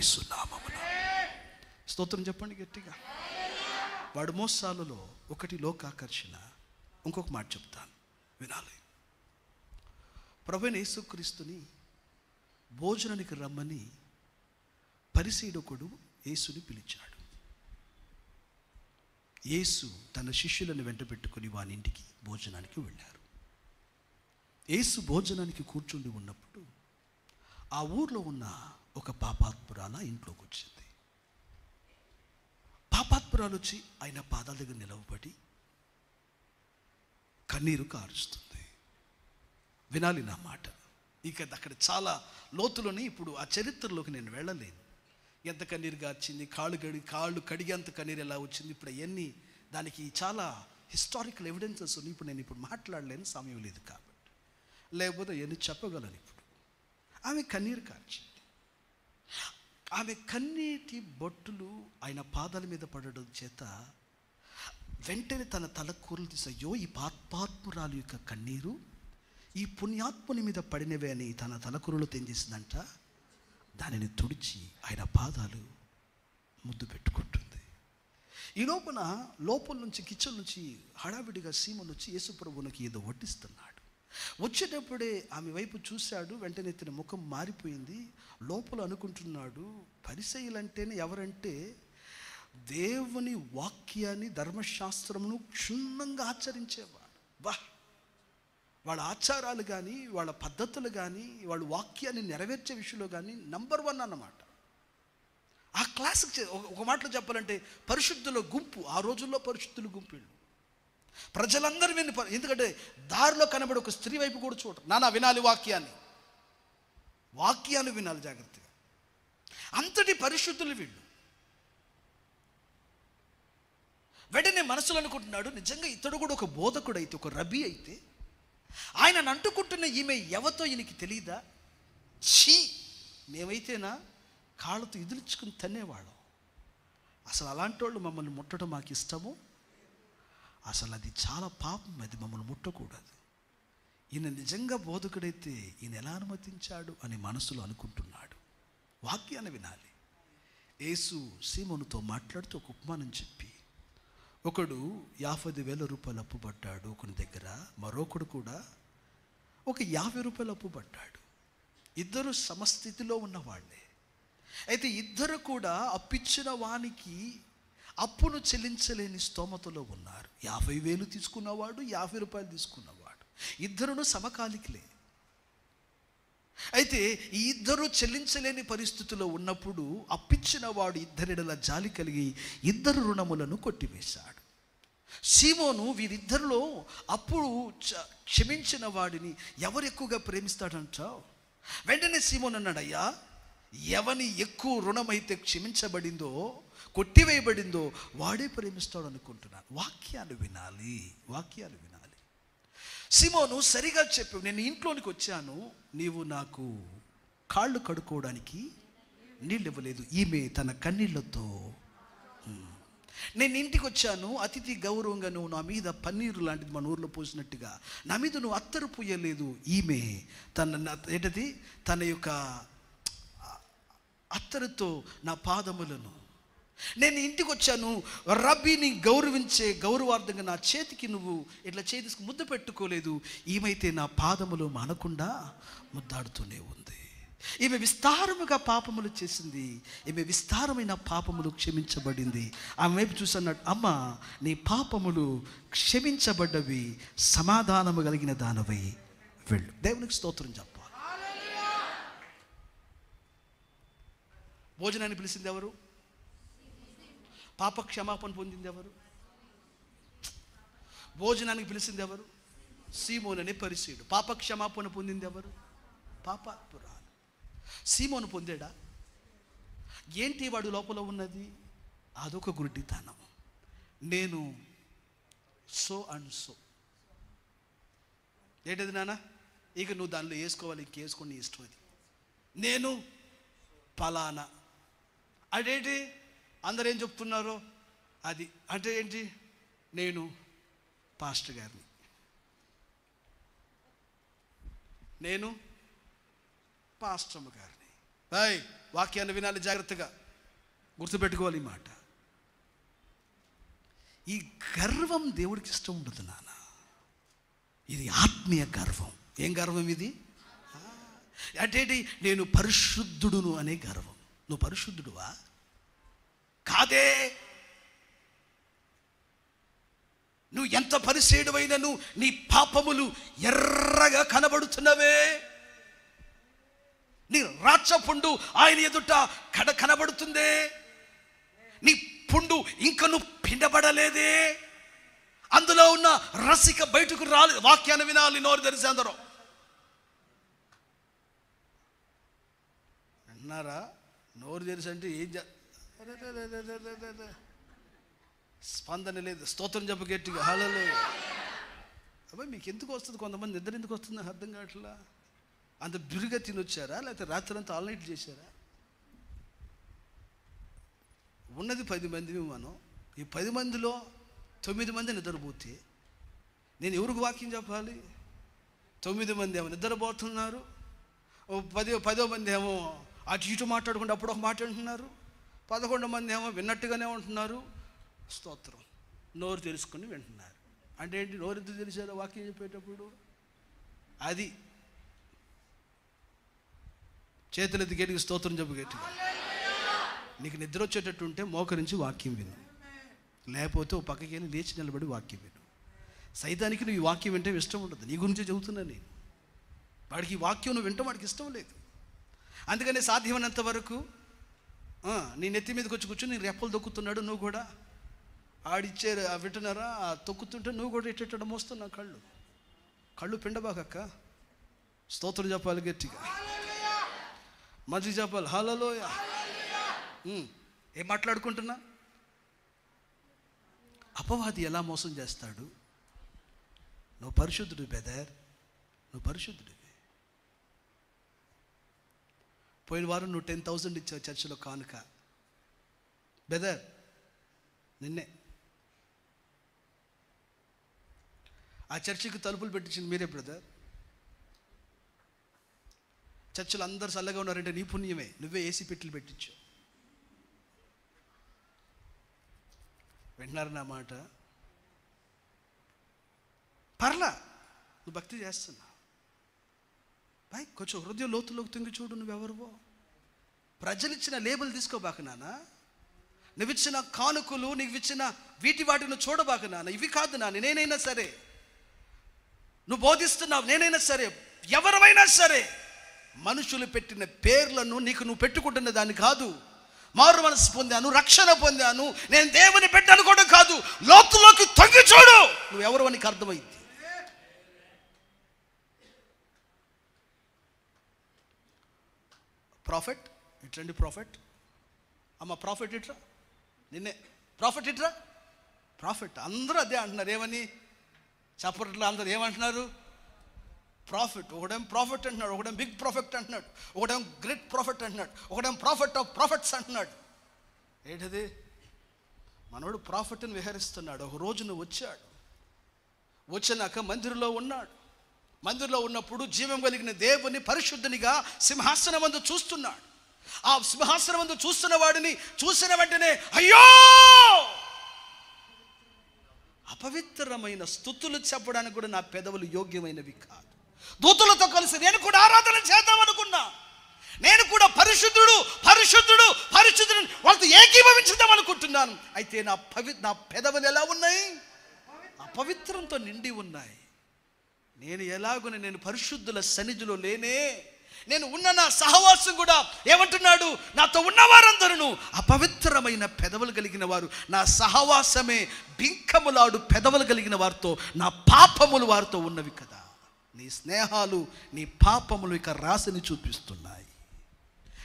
యేసు నామమున. స్తోత్రం చెప్పండి గట్టిగా. వాడు మోసాలలో ఒకటి లోకాకర్షణ. ఇంకొక మాట చెప్తాను, వినాలి. ప్రభువైన యేసుక్రీస్తుని భోజనానికి రమ్మని పరిసయ్యుడొకడు యేసుని పిలిచాడు. యేసు తన శిష్యులను వెంట పెట్టుకుని వాని ఇంటికి భోజనానికి వెళ్ళారు. యేసు భోజనానికి కూర్చుండి ఉన్నప్పుడు ఆ ఊర్లో ఉన్న ఒక పాపాత్మురాలు ఇంట్లోకి వచ్చింది. పాపాత్మురాలు వచ్చి ఆయన పాదాల దగ్గర నిలవబడి కన్నీరు కారుస్తుంది. వినాలి నా మాట. ఇక అక్కడ చాలా లోతులోని, ఇప్పుడు ఆ చరిత్రలోకి నేను వెళ్ళలేను. ఎంత కన్నీరు గార్చింది, కాళ్ళు కడిగేంత కన్నీరు ఎలా వచ్చింది, ఇప్పుడు అవన్నీ దానికి చాలా హిస్టారికల్ ఎవిడెన్సెస్ ఉన్నాయి. ఇప్పుడు నేను మాట్లాడలేను, సమయం లేదు కాబట్టి. లేకపోతే ఎన్ని చెప్పగలను. ఇప్పుడు ఆమె కన్నీరు కార్చింది. ఆమె కన్నీటి బొట్టులు ఆయన పాదాల మీద పడడం చేత వెంటనే తన తల కూరలు తీసి, అయ్యో ఈ పాపాత్మురాలు యొక్క కన్నీరు ఈ పుణ్యాత్ముని మీద పడినవే అని తన తలకూరలో ఏం చేసిందంట, దానిని తుడిచి ఆయన పాదాలు ముద్దు పెట్టుకుంటుంది. ఈ లోపల నుంచి కిచెన్ నుంచి హడావిడిగా సీమన్ వచ్చి యేసుప్రభునికి ఏదో వడ్డిస్తున్నాడు. వచ్చేటప్పుడే ఆమె వైపు చూశాడు. వెంటనే తన ముఖం మారిపోయింది. లోపల అనుకుంటున్నాడు, పరిసయ్యులంటేనే ఎవరంటే దేవుని వాక్యాన్ని, ధర్మశాస్త్రమును క్షుణ్ణంగా ఆచరించేవాడు. వాళ్ళ ఆచారాలు కానీ, వాళ్ళ పద్ధతులు కానీ, వాళ్ళ వాక్యాన్ని నెరవేర్చే విషయంలో కానీ నంబర్ 1 అన్నమాట. ఆ క్లాసిక్. ఒక మాటలో చెప్పాలంటే పరిశుద్ధుల గుంపు. ఆ రోజుల్లో పరిశుద్ధుల గుంపు ప్రజలందరూ విని, ఎందుకంటే దారిలో కనబడి ఒక స్త్రీ వైపు కూడా చూడరు. నానా వినాలి వాక్యాలు వినాలి జాగ్రత్తగా. అంతటి పరిశుద్ధులు వీళ్ళు. వెంటనే మనసులో అనుకుంటున్నాడు, నిజంగా ఇతడు కూడా ఒక బోధకుడు అయితే, ఒక రబీ అయితే, ఆయన అంటుకుంటున్న ఈమె ఎవతో ఈయనకి తెలియదా? ఛీ, మేమైతేనా కాళ్ళతో ఇదిలించుకుని తన్నేవాళ్ళం. అసలు అలాంటి వాళ్ళు మమ్మల్ని ముట్టడం మాకు ఇష్టము. అసలు అది చాలా పాపం, అది మమ్మల్ని ముట్టకూడదు. ఈయన నిజంగా బోధకుడైతే ఈయన ఎలా అనుమతించాడు అని మనసులో అనుకుంటున్నాడు. వాక్యాన్ని వినాలి. యేసు సీమోనుతో మాట్లాడుతూ ఒక ఉపమానం చెప్పి, ఒకడు 50,000 రూపాయలు అప్పు పడ్డాడు ఒకని దగ్గర, మరొకడు కూడా ఒక 50 రూపాయలు అప్పు పడ్డాడు. ఇద్దరు సమస్థితిలో ఉన్నవాళ్ళే. అయితే ఇద్దరు కూడా అప్పిచ్చిన వానికి అప్పును చెల్లించలేని స్తోమతలో ఉన్నారు. 50,000 తీసుకున్నవాడు, 50 రూపాయలు తీసుకున్నవాడు, ఇద్దరును సమకాలికులే. అయితే ఈ ఇద్దరు చెల్లించలేని పరిస్థితిలో ఉన్నప్పుడు అప్పిచ్చిన వాడు ఇద్దరిడల జాలి కలిగి ఇద్దరు రుణములను కొట్టివేశాడు. సీమోను వీరిద్దరిలో అప్పుడు క్షమించిన వాడిని ఎవరు ఎక్కువగా ప్రేమిస్తాడంటావు? వెంటనే సీమోను అన్నాడు, అయ్యా, ఎవని ఎక్కువ రుణమైతే క్షమించబడిందో, కొట్టివేయబడిందో వాడే ప్రేమిస్తాడు అనుకుంటున్నాను. వాక్యాలు వినాలి. సీమోను సరిగా చెప్పు, నేను ఇంట్లోనికి వచ్చాను, నీవు నాకు కాళ్ళు కడుక్కోవడానికి నీళ్ళు ఇవ్వలేదు. ఈమె తన కన్నీళ్లతో, నేను ఇంటికి వచ్చాను, అతిథి గౌరవంగా నువ్వు నా మీద పన్నీరు లాంటిది మన ఊర్లో పోసినట్టుగా నా మీద నువ్వు అత్తరు పూయలేదు. ఈమె తన యొక్క అత్తరుతో నా పాదములను, నేను ఇంటికి వచ్చాను, రబ్బీని గౌరవించే గౌరవార్థంగా నా చేతికి నువ్వు ఇట్లా చేతికి ముద్దు పెట్టుకోలేదు. ఈమైతే నా పాదములు మానకుండా ముద్దాడుతూనే ఉంది. ఈమె విస్తారముగా పాపములు చేసింది, ఈమె విస్తారమైన పాపములు క్షమించబడింది. ఆమె వైపు చూసన్నాడు, అమ్మ, నీ పాపములు క్షమించబడ్డవి, సమాధానము కలిగిన దానవై వెళ్ళు. దేవునికి స్తోత్రం చెప్పాలి. భోజనాన్ని పిలిచింది ఎవరు? పాప క్షమాపణ పొందింది ఎవరు? భోజనానికి పిలిచింది ఎవరు? సీమోను అనే పరిసయ్యుడు. పాప క్షమాపణ పొందింది ఎవరు? పాపాత్మురాలు. సీమోను పొందాడా? ఏంటి వాడు లోపల ఉన్నది? అదొక గుడ్డితనం. నేను సో అండ్ సో. ఏంటది నాన్న? ఇక నువ్వు దానిలో వేసుకోవాలి, ఇంకేసుకోండి, నీ ఇష్టం. అది నేను ఫలానా. అదేంటి అందరు ఏం చెప్తున్నారో అది అంటే ఏంటి? నేను పాస్టర్ గారిని, నేను పాస్టమ్మ గారిని. వాక్యాన్ని వినాలి, జాగ్రత్తగా గుర్తుపెట్టుకోవాలి ఈ మాట. ఈ గర్వం దేవుడికి ఇష్టం ఉండదు నాన్న. ఇది ఆత్మీయ గర్వం. ఏం గర్వం ఇది? అంటే నేను పరిశుద్ధుడును అనే గర్వం. నువ్వు పరిశుద్ధుడువా? కాదే. నువ్వు ఎంత పరిశుద్ధుడైనను నీ పాపములు ఎర్రగా కనబడుతున్నవే. నీ రాచపుండు ఆయన ఎదుట కనబడుతుందే. నీ పుండు ఇంకా నువ్వు పిండబడలేదే. అందులో ఉన్న రసిక బయటకు రాలేదు. వాక్యాన్ని వినాలి, నోరు తెరిచి అందరూ అన్నారా? నోరు తెరిచి అంటే ఏం స్పందన లేదు. స్తోత్రం చెప్పు గట్టిగా, హల్లెలూయా. అబ్బాయి మీకు ఎందుకు వస్తుంది? కొంతమంది నిద్ర ఎందుకు వస్తుంది అర్థం కావట్లా. అంత బిరుగా తినొచ్చారా, లేకపోతే రాత్రి అంతా ఆల్ నైట్ చేశారా? ఉన్నది 10 మంది. మనం ఈ 10 మందిలో 9 మంది నిద్రపోతే నేను ఎవరికి వాక్యం చెప్పాలి? 9 మంది ఏమో నిద్రపోతున్నారు, 10వ మంది ఏమో అటు ఇటు మాట్లాడుకుంటూ అప్పుడు ఒక మాట అంటున్నారు, 11 మంది ఏమో విన్నట్టుగానే ఉంటున్నారు. స్తోత్రం, నోరు తెలుసుకుని వింటున్నారు. అంటే ఏంటి? నోరు ఎందుకు తెలిసారో వాక్యం చెప్పేటప్పుడు? అది చేతులెత్తి గట్టిగా స్తోత్రం చెప్పు గట్టిగా. నీకు నిద్ర వచ్చేటట్టు ఉంటే మోకరించి వాక్యం విను, లేకపోతే ఓ పక్కకి వెళ్ళి లేచి నిలబడి వాక్యం విను. సైతానికి నువ్వు ఈ వాక్యం వింటే ఇష్టం ఉండదు. నీ గురించే చెబుతున్నా నేను. వాడికి ఈ వాక్యం నువ్వు వింటాం వాడికి ఇష్టం లేదు. అందుకనే సాధ్యమైనంత వరకు నీ నెత్తి మీదకి వచ్చి కూర్చొని నీ రెప్పలు తొక్కుతున్నాడు. నువ్వు కూడా ఆడిచ్చే వింటున్నారా? తొక్కుతుంటే నువ్వు కూడా ఇట్టడం మోస్తున్నావు. కళ్ళు పిండబాకక్క. స్తోత్రం చెప్పాలి గట్టిగా, మంచి చెప్పాలి, హల్లెలూయా. ఏం మాట్లాడుకుంటున్నా? అపవాది ఎలా మోసం చేస్తాడు? నువ్వు పరిశుద్ధుడు బెదర్, నువ్వు పరిశుద్ధుడివి. పోయిన వారం నువ్వు 10,000 ఇచ్చావు చర్చిలో కానుక. బెదర్, నిన్నే ఆ చర్చికి తలుపులు పెట్టించింది మీరే బ్రదర్. చర్చిలో అందరు చల్లగా ఉన్నారంటే నీ పుణ్యమే. నువ్వే ఏసీ పెట్టెలు పెట్టించావు. వింటున్నారు నా మాట? పర్లా, నువ్వు భక్తి చేస్తున్నా. బాయ్ కొంచెం హృదయం లోతులోకి తింగి చూడు. నువ్వెవరువో ప్రజలు ఇచ్చిన లేబుల్ తీసుకోబాక నాన్న. నువ్విచ్చిన కానుకలు, నీకు ఇచ్చిన వాటిని చూడబాక నాన్న. ఇవి కాదు నాన్న. నేనైనా సరే, నువ్వు బోధిస్తున్నావు, నేనైనా సరే, ఎవరైనా సరే, మనుషులు పెట్టిన పేర్లను నువ్వు పెట్టుకుంటున్న దాన్ని కాదు. మారు మనసు పొందాను, రక్షణ పొందాను, నేను దేవుని పెట్టాను కూడా కాదు. లోతులోకి తొంగి చూడు, నువ్వు ఎవరు అని అర్థమైంది. ప్రాఫిట్ ఇట్రండి, ప్రాఫిట్ అమ్మ, ప్రాఫిట్ ఇట్రా, నిన్నే ప్రాఫిట్ ఇట్రా, ప్రాఫిట్. అందరూ అదే అంటున్నారు. ఏమని చెప్పట్లో అందరు ఏమంటున్నారు? ప్రాఫిట్. ఒకడేం ప్రాఫిట్ అంటున్నాడు, ఒకడేం బిగ్ ప్రాఫిట్ అంటున్నాడు, ఒకడేం గ్రేట్ ప్రాఫిట్ అంటున్నాడు, ఒకడేం ప్రాఫిట్ ఆఫ్ ప్రాఫిట్స్ అంటున్నాడు. ఏంటది? మనోడు ప్రాఫిట్ని విహరిస్తున్నాడు. ఒక రోజున వచ్చినాక మందిరంలో ఉన్నాడు. మందిరంలో ఉన్నప్పుడు జీవం కలిగిన దేవుని పరిశుద్ధునిగా సింహాసనం మందు చూస్తున్నాడు. ఆ సింహాసనం మందు చూస్తున్న వాడిని చూసిన వెంటనే అయ్యో, అపవిత్రమైన స్థుతులు చెప్పడానికి కూడా నా పెదవులు యోగ్యమైనవి కాదు. దూతలతో కలిసి నేను కూడా ఆరాధన చేద్దామనుకున్నా. నేను కూడా పరిశుద్ధుడు పరిశుద్ధుడు పరిశుద్ధుడు వాళ్ళతో ఏకీభవించుదాం అనుకుంటున్నాను. అయితే నా పెదవులు ఎలా ఉన్నాయి? అపవిత్రంతో నిండి ఉన్నాయి. నేను పరిశుద్ధుల సన్నిధిలో లేనే. నేను ఉన్న నా సహవాసం కూడా ఏమంటున్నాడు? నాతో ఉన్నవారందరూ అపవిత్రమైన పెదవులు కలిగిన వారు. నా సహవాసమే బింకములాడు పెదవులు కలిగిన వారితో, నా పాపములు వారితో ఉన్నవి కదా. నీ స్నేహాలు నీ పాపములు ఇక రాసిని చూపిస్తున్నాయి.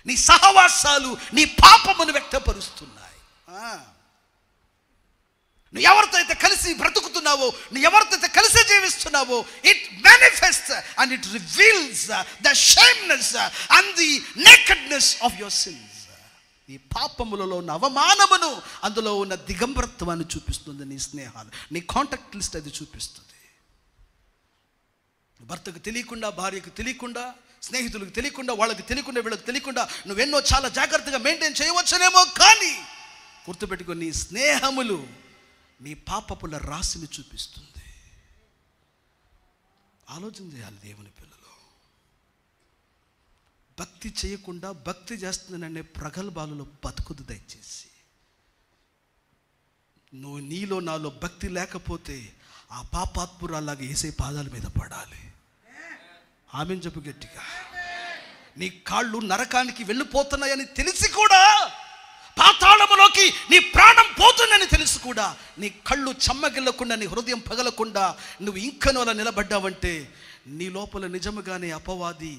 నీ సహవాసాలు నీ పాపమును వ్యక్తపరుస్తున్నాయి. నువ్వు ఎవరితో అయితే కలిసి బ్రతుకుతున్నావో, నువ్వు ఎవరితో అయితే కలిసి జీవిస్తున్నావో, it manifests and it reveals the shameness and the nakedness of your sins. నీ పాపములలో ఉన్న అవమానమును, అందులో ఉన్న దిగంబరత్వాన్ని చూపిస్తుంది. నీ స్నేహాలు, నీ కాంటాక్ట్ లిస్ట్ అది చూపిస్తుంది. భర్తకు తెలియకుండా, భార్యకు తెలియకుండా స్నేహితులకు తెలియకుండా, వాళ్ళకి తెలియకుండా, వీళ్ళకి తెలియకుండా నువ్వెన్నో చాలా జాగ్రత్తగా మెయింటైన్ చేయవచ్చునేమో, కానీ గుర్తుపెట్టుకో, నీ స్నేహములు నీ పాపపుల రాశిని చూపిస్తుంది. ఆలోచన చేయాలి దేవుని పిల్లలు. భక్తి చేయకుండా భక్తి చేస్తున్నాననే ప్రగల్భాలలో బతుకుదు. దయచేసి నువ్వు నీలో నాలో భక్తి లేకపోతే ఆ పాపాత్మురాలాగా యేసే పాదాల మీద పడాలి. ఆమెను చెప్పు గట్టిగా. నీ కాళ్ళు నరకానికి వెళ్ళిపోతున్నాయని తెలిసి కూడా, పాతాళములోకి నీ ప్రాణం పోతుందని తెలిసి కూడా, నీ కళ్ళు చెమ్మగిల్లకుండా, నీ హృదయం పగలకుండా నువ్వు ఇంకనూ అలా నిలబడ్డావంటే నీ లోపల నిజముగానే అపవాది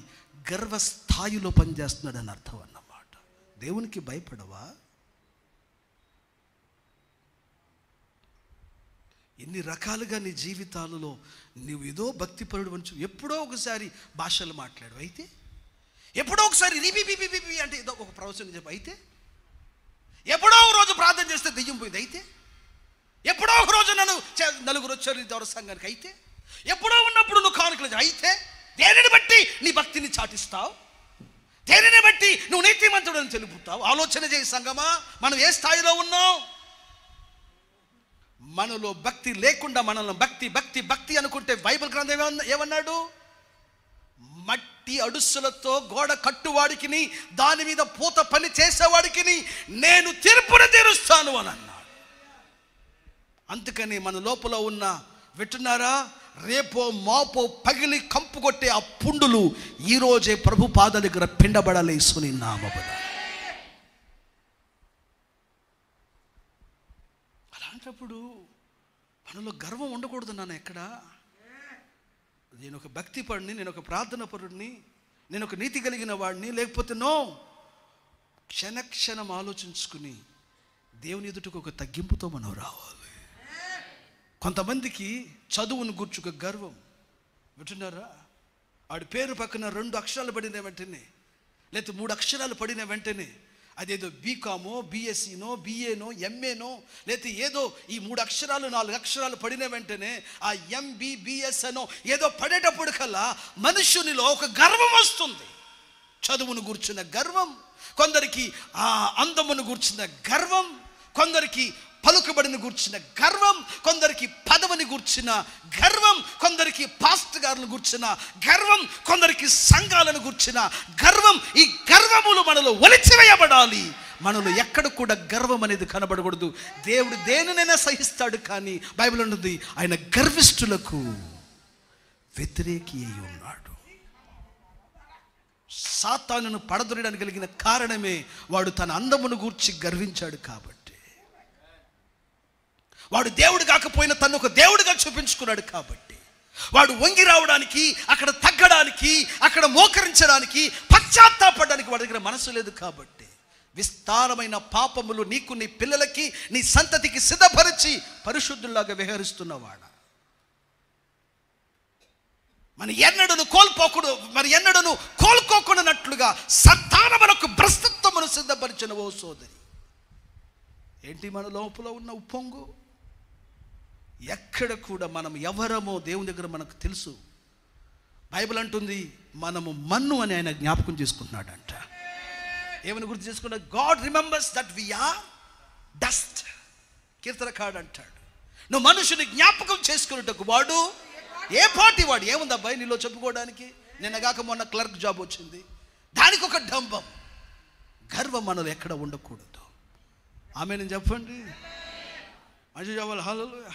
గర్వస్థాయిలో పనిచేస్తున్నాడని అర్థం అన్నమాట. దేవునికి భయపడవా? ఎన్ని రకాలుగా నీ జీవితాలలో నువ్వు ఏదో భక్తిపరుడు అని ఎప్పుడో ఒకసారి భాషలు మాట్లాడు అయితే, ఎప్పుడో ఒకసారి రిబిబిబిబి అంటే ఏదో ఒక ప్రవచనం చెప్పు అయితే, ఎప్పుడో ఒక రోజు ప్రార్థన చేస్తే దెయ్యం పోయింది అయితే, ఎప్పుడో ఒక రోజు నలుగురు వచ్చారు దౌర సంఘానికి అయితే, ఎప్పుడో ఉన్నప్పుడు నువ్వు కానుకలు అయితే, దేనిని బట్టి నీ భక్తిని చాటిస్తావు? దేనిని బట్టి నువ్వు నీతిమంతుడు అని తెలుపుతావు? ఆలోచన చేయి సంగమా, మనం ఏ స్థాయిలో ఉన్నాం? మనలో భక్తి లేకుండా మనల్ని భక్తి భక్తి భక్తి అనుకుంటే బైబిల్ గ్రంథం ఏమన్నాడు? మట్టి అడుసులతో గోడ కట్టువాడికిని, దాని మీద పూత పని చేసేవాడికిని నేను తీర్పును తీరుస్తాను అని అన్నాడు. అందుకని మన లోపల ఉన్న, వింటున్నారా, రేపో మాపో పగిలి కంపు కొట్టే ఆ పుండులు ఈరోజే ప్రభు పాద దగ్గర పిండబడాలి యేసుని నామమున. అలాంటప్పుడు మనలో గర్వం ఉండకూడదు. నాన్న ఎక్కడ నేను ఒక భక్తి పరుడిని, నేను ఒక ప్రార్థన పరుడిని, నేను ఒక నీతి కలిగిన వాడిని, లేకపోతే నో, క్షణక్షణం ఆలోచించుకుని దేవుని ఎదుటకు ఒక తగ్గింపుతో మనం రావాలి. కొంతమందికి చదువును గుర్చుక గర్వం. వింటున్నారా? ఆడి పేరు పక్కన 2 అక్షరాలు పడిన వెంటనే, లేకపోతే 3 అక్షరాలు పడిన వెంటనే అదేదో బీకామో, బిఎస్సీనో, బిఏనో, ఎంఏనో, లేకపోతే ఏదో ఈ 3 అక్షరాలు 4 అక్షరాలు పడిన వెంటనే ఆ ఎంబీబీఎస్ అనో ఏదో పడేటప్పుడు కల్లా మనుషునిలో ఒక గర్వం వస్తుంది. చదువును గూర్చిన గర్వం, కొందరికి ఆ అందమును గూర్చిన గర్వం, కొందరికి పలుకుబడిని గూర్చిన గర్వం, కొందరికి పదవిని గూర్చిన గర్వం, కొందరికి పాస్ట్ గారులను గూర్చిన గర్వం, కొందరికి సంఘాలను గూర్చిన గర్వం. ఈ గర్వములు మనలో ఒలిచివేయబడాలి. మనలో ఎక్కడ కూడా గర్వం అనేది కనబడకూడదు. దేవుడు దేనినైనా సహిస్తాడు, కానీ బైబిల్ ఉన్నది ఆయన గర్విష్ఠులకు వ్యతిరేకి అయి ఉన్నాడు. సాతానును పడదొరడానికి కలిగిన కారణమే వాడు తన అందమును గూర్చి గర్వించాడు కాబట్టి. వాడు దేవుడు కాకపోయినా తను ఒక దేవుడిగా చూపించుకున్నాడు కాబట్టి. వాడు వంగి రావడానికి, అక్కడ తగ్గడానికి, అక్కడ మోకరించడానికి, పశ్చాత్తాపడడానికి వాడి దగ్గర మనసు లేదు కాబట్టి విస్తారమైన పాపములు నీకు, నీ పిల్లలకి, నీ సంతతికి సిద్ధపరిచి పరిశుద్ధుల్లాగా విహరిస్తున్నవాడు. మన ఎన్నడను కోల్పోకూడదు, మరి ఎన్నడను కోలుకోకుండానట్లుగా సంతానమునకు భ్రష్టత్వమును సిద్ధపరిచిన ఓ సోదరి. ఏంటి మన లోపల ఉన్న ఉప్పొంగు? ఎక్కడ కూడా మనం ఎవరమో దేవుని దగ్గర మనకు తెలుసు. బైబిల్ అంటుంది మనము మన్ను అని ఆయన జ్ఞాపకం చేసుకుంటున్నాడంట. ఏమని గుర్తు చేసుకున్నాడు? God remembers that we are dust. కీర్తనకారుడు అంటాడు, నువ్వు మనుషుని జ్ఞాపకం చేసుకున్నట్టుకు వాడు ఏ పార్టీ వాడు. ఏముంది అబ్బాయి నీలో చెప్పుకోవడానికి? నిన్నగాక మొన్న క్లర్క్ జాబ్ వచ్చింది, దానికి ఒక డంబం. గర్వం మనలో ఎక్కడ ఉండకూడదు. ఆమెను చెప్పండి, మంచి చెప్పాలి. హల్లెలూయా.